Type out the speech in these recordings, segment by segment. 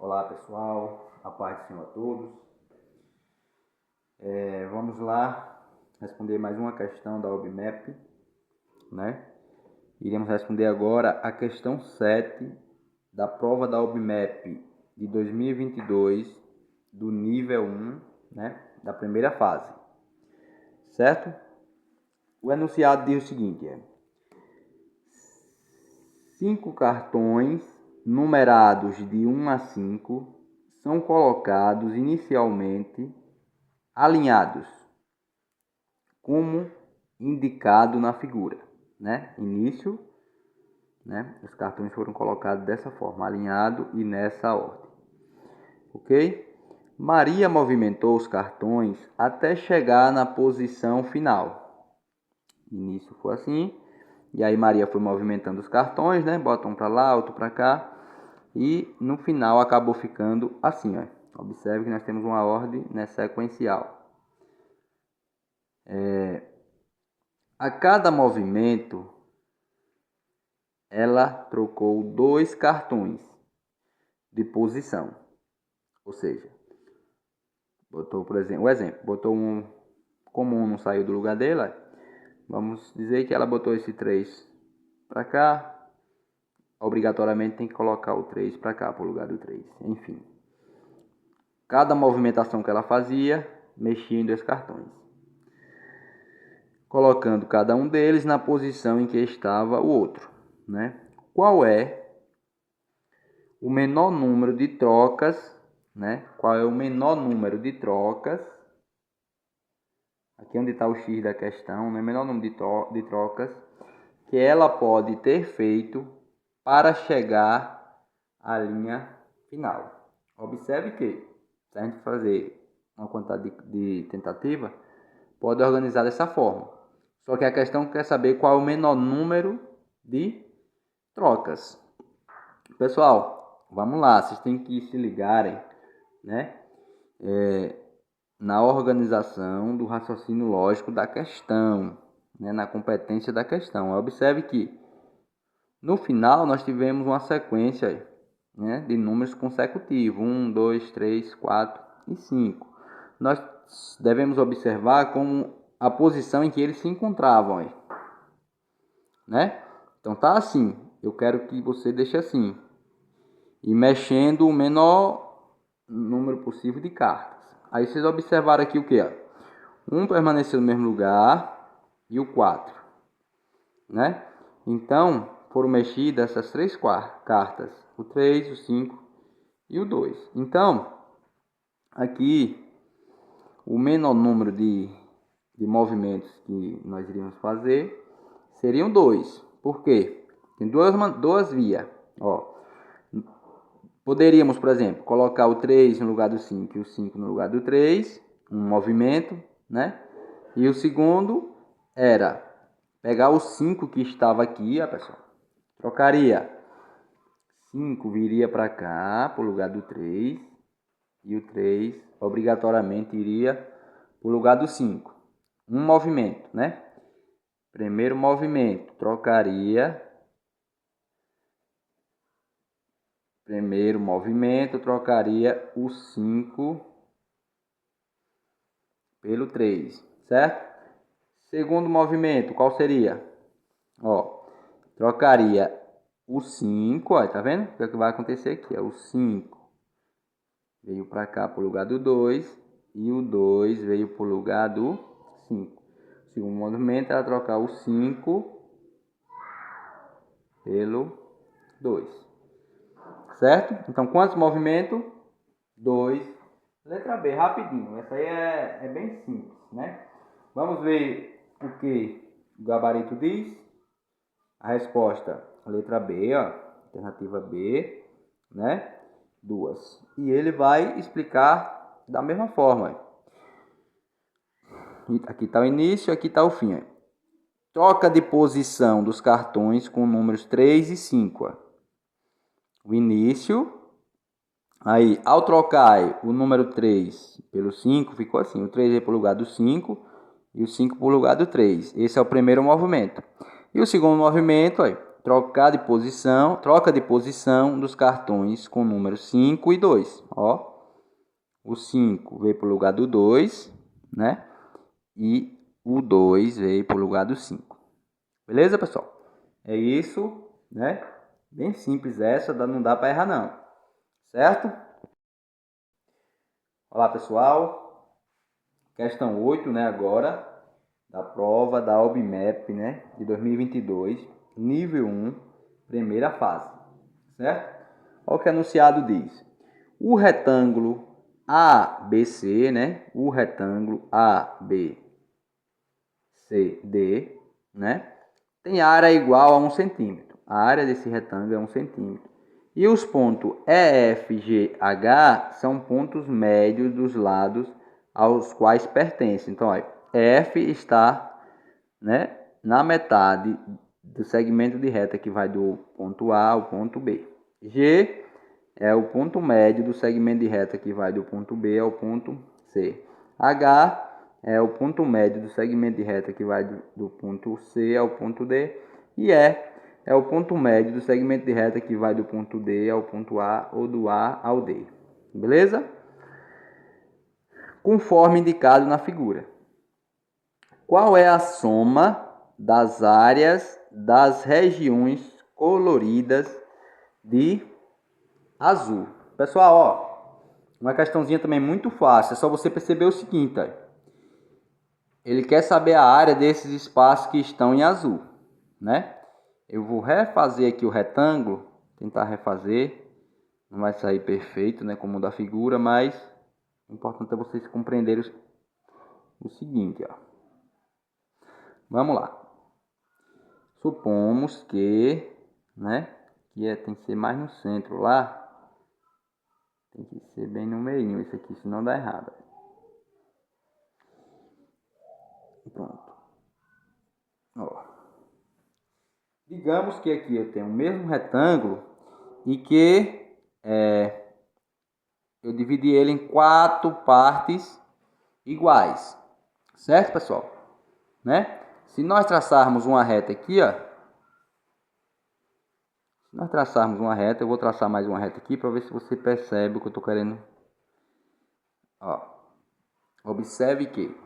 Olá pessoal, a paz do Senhor a todos. Vamos lá responder mais uma questão da OBMAP, né? Iremos responder agora a questão 7 da prova da OBMAP de 2022 do nível 1, né? Da primeira fase, certo? O enunciado diz o seguinte: 5 cartões numerados de 1 a 5 são colocados inicialmente alinhados, como indicado na figura, né? Início, né? Os cartões foram colocados dessa forma, alinhado e nessa ordem, ok? Maria movimentou os cartões até chegar na posição final. Início foi assim, e aí Maria foi movimentando os cartões, né? Bota um para lá, outro para cá, e no final acabou ficando assim, ó. Observe que nós temos uma ordem, né, sequencial. A cada movimento, ela trocou 2 cartões de posição. Ou seja, botou, por exemplo, botou um, como um não saiu do lugar dela, vamos dizer que ela botou esse 3 para cá, obrigatoriamente tem que colocar o 3 para cá, para o lugar do 3. Enfim, cada movimentação que ela fazia, mexia em 2 cartões, colocando cada um deles na posição em que estava o outro, né? Qual é o menor número de trocas, né? Qual é o menor número de trocas? Aqui onde está o X da questão, né? O menor número de trocas que ela pode ter feito para chegar à linha final. Observe que, se a gente fazer uma quantidade de tentativa, pode organizar dessa forma. Só que a questão quer saber qual é o menor número de trocas. Pessoal, vamos lá, vocês têm que se ligarem, né? Na organização do raciocínio lógico da questão, né? Na competência da questão. Observe que no final nós tivemos uma sequência, né, de números consecutivos, 1, 2, 3, 4 e 5. Nós devemos observar como a posição em que eles se encontravam, aí, né? Então tá assim, eu quero que você deixe assim, e mexendo o menor número possível de cartas. Aí vocês observaram aqui o que? 1 permaneceu no mesmo lugar e o 4, né? Então foram mexidas essas 3 cartas, o 3, o 5 e o 2. Então aqui o menor número de movimentos que nós iríamos fazer seriam 2. Por quê? Tem duas vias. Poderíamos, por exemplo, colocar o 3 no lugar do 5 e o 5 no lugar do 3, um movimento, né? E o segundo era pegar o 5 que estava aqui, pessoal, trocaria. 5 viria para cá, para o lugar do 3, e o 3 obrigatoriamente iria para o lugar do 5. Um movimento, né? Primeiro movimento, trocaria. Primeiro movimento, trocaria o 5 pelo 3, certo? Segundo movimento, qual seria? Trocaria o 5, ó, tá vendo? O que vai acontecer aqui? O 5 veio para cá para o lugar do 2 e o 2 veio para o lugar do 5. O segundo movimento era trocar o 5 pelo 2, certo? Então, quantos movimentos? 2. Letra B, rapidinho. Essa aí é bem simples, né? Vamos ver o que o gabarito diz. A resposta, a letra B, ó, alternativa B, né? 2. E ele vai explicar da mesma forma. Aqui está o início, aqui está o fim. Troca de posição dos cartões com números 3 e 5. Ó. O início. Aí, ao trocar o número 3 pelo 5, ficou assim. O 3 veio para o lugar do 5 e o 5 para o lugar do 3. Esse é o primeiro movimento. E o segundo movimento, ó, troca de posição dos cartões com números 5 e 2. Ó, o 5 veio para o lugar do 2, né? E o 2 veio para o lugar do 5. Beleza, pessoal? É isso, né? Bem simples essa, não dá para errar não. Certo? Olá, pessoal. Questão 8, né, agora, da prova da OBMAP, né, de 2022, nível 1, primeira fase. Certo? Olha o que o enunciado diz. O retângulo ABC, né? O retângulo ABCD, né? Tem área igual a 1 centímetro. A área desse retângulo é 1 centímetro. E os pontos EFGH são pontos médios dos lados aos quais pertencem. Então, olha, F está, né, na metade do segmento de reta que vai do ponto A ao ponto B. G é o ponto médio do segmento de reta que vai do ponto B ao ponto C. H é o ponto médio do segmento de reta que vai do ponto C ao ponto D. E E é o ponto médio do segmento de reta que vai do ponto D ao ponto A ou do A ao D. Beleza? Conforme indicado na figura. Qual é a soma das áreas das regiões coloridas de azul? Pessoal, ó, uma questãozinha também muito fácil. É só você perceber o seguinte, ó. Ele quer saber a área desses espaços que estão em azul, né? Eu vou refazer aqui o retângulo, tentar refazer. Não vai sair perfeito, né, como o da figura, mas o importante é vocês compreenderem o seguinte, ó. Vamos lá. Supomos que, né, tem que ser mais no centro lá. Tem que ser bem no meio, isso aqui, senão dá errado. Pronto. Ó. Digamos que aqui eu tenho o mesmo retângulo e que eu dividi ele em 4 partes iguais. Certo, pessoal? Né? Se nós traçarmos uma reta aqui, ó. Se nós traçarmos uma reta, eu vou traçar mais uma reta aqui para ver se você percebe o que eu estou querendo. Ó. Observe que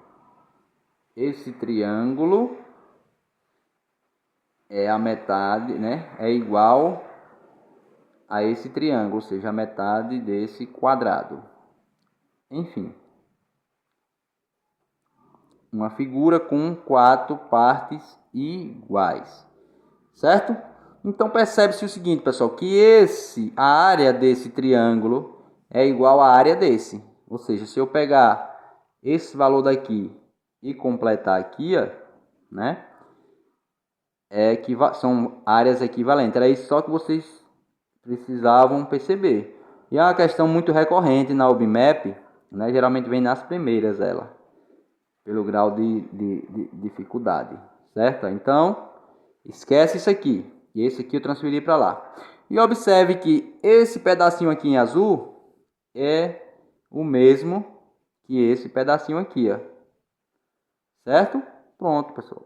esse triângulo é a metade, né? É igual a esse triângulo, ou seja, a metade desse quadrado. Enfim, uma figura com 4 partes iguais, certo? Então percebe-se o seguinte, pessoal, que a área desse triângulo é igual à área desse. Ou seja, se eu pegar esse valor daqui e completar aqui, ó, né? São áreas equivalentes. Era isso só que vocês precisavam perceber. E é uma questão muito recorrente na OBMAP, né? Geralmente vem nas primeiras ela, pelo grau de dificuldade, certo? Então, esquece isso aqui. E esse aqui eu transferi para lá. E observe que esse pedacinho aqui em azul é o mesmo que esse pedacinho aqui, ó. Certo? Pronto, pessoal.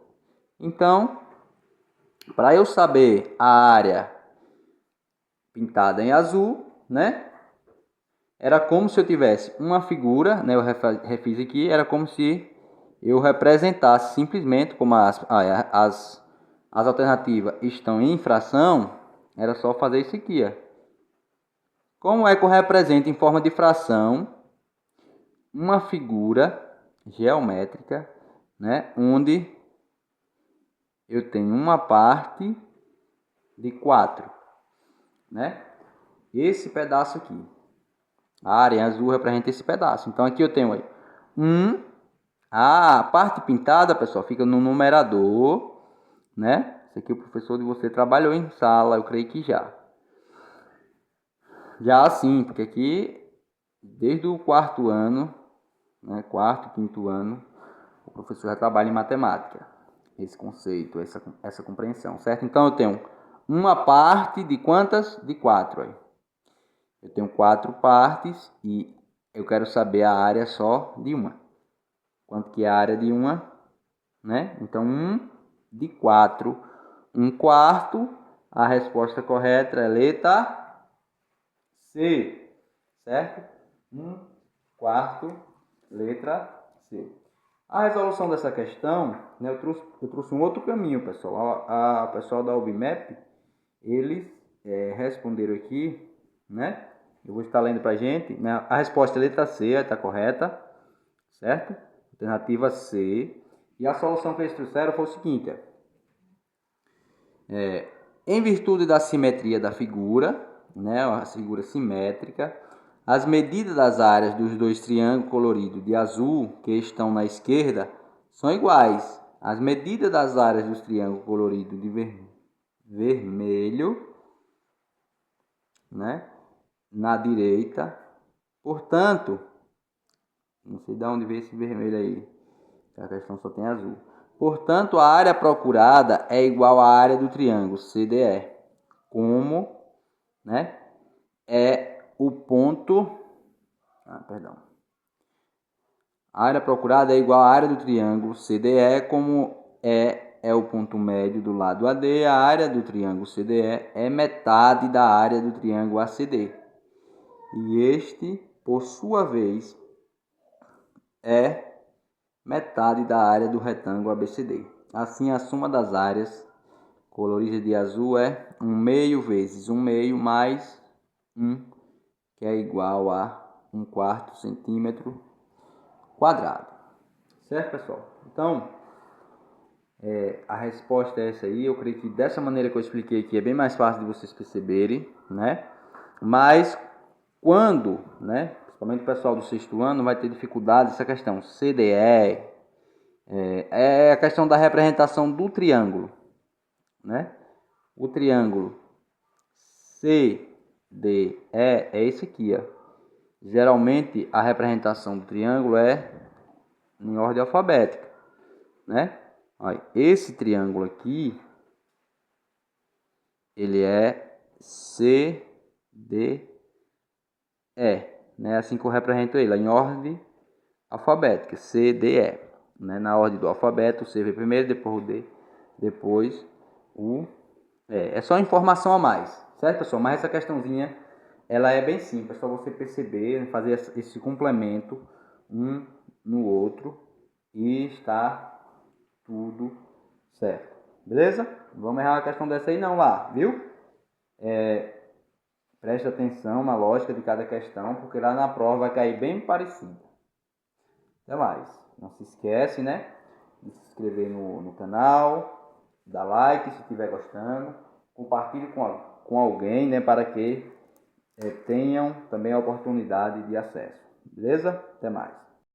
Então, para eu saber a área pintada em azul, né? Era como se eu tivesse uma figura, né? Eu refiz aqui, era como se eu representasse simplesmente, como as alternativas estão em fração, era só fazer isso aqui, ó. Como é que eu represento em forma de fração uma figura geométrica, né? Onde eu tenho uma parte de 4, né? Esse pedaço aqui. A área azul representa esse pedaço. Então aqui eu tenho aí 1. A parte pintada, pessoal, fica no numerador, né? Isso aqui o professor de você trabalhou em sala, eu creio que já. Já assim, porque aqui, desde o 4º ano, né? 4º, 5º ano, o professor já trabalha em matemática. Esse conceito, essa compreensão, certo? Então eu tenho uma parte de quantas? De 4 aí. Eu tenho 4 partes e eu quero saber a área só de uma. Quanto que é a área de uma, né? Então, 1 de 4. 1/4 A resposta correta é letra C, certo? 1/4, letra C. A resolução dessa questão, né, eu trouxe um outro caminho, pessoal. A pessoal da UBMAP, eles responderam aqui, né? Eu vou estar lendo para a gente, né? A resposta é letra C, está correta, certo? Alternativa C. E a solução que eles trouxeram foi o seguinte: em virtude da simetria da figura, né, a figura simétrica, as medidas das áreas dos dois triângulos coloridos de azul que estão na esquerda são iguais. As medidas das áreas dos triângulos coloridos de vermelho, né, na direita. Portanto, não sei de onde veio esse vermelho aí, a questão só tem azul. Portanto, a área procurada é igual à área do triângulo CDE, como, né, é o ponto... A área procurada é igual à área do triângulo CDE, como é o ponto médio do lado AD. A área do triângulo CDE é metade da área do triângulo ACD. E este, por sua vez, é metade da área do retângulo ABCD. Assim, a soma das áreas coloridas de azul é 1/2 vezes 1/2 mais 1, que é igual a 1/4 centímetro quadrado. Certo, pessoal? Então, a resposta é essa aí. Eu creio que dessa maneira que eu expliquei aqui é bem mais fácil de vocês perceberem, né? Mas quando, né, principalmente o pessoal do 6º ano, vai ter dificuldade essa questão CDE, é a questão da representação do triângulo, né? O triângulo CDE é esse aqui, ó. Geralmente a representação do triângulo é em ordem alfabética, né? Olha, esse triângulo aqui, ele é CDE, né? Assim que eu represento ele, em ordem alfabética, CDE, né? Na ordem do alfabeto, o C vem primeiro, depois o D, depois o E. É só informação a mais, certo, pessoal? Mas essa questãozinha, ela é bem simples, é só você perceber, fazer esse complemento um no outro e está tudo certo. Beleza? Não vamos errar a questão dessa aí não lá, viu? Preste atenção na lógica de cada questão, porque lá na prova vai cair bem parecido. Até mais. Não se esquece, né? De se inscrever no canal, dar like se estiver gostando, compartilhe com alguém, né? Para que tenham também a oportunidade de acesso. Beleza? Até mais.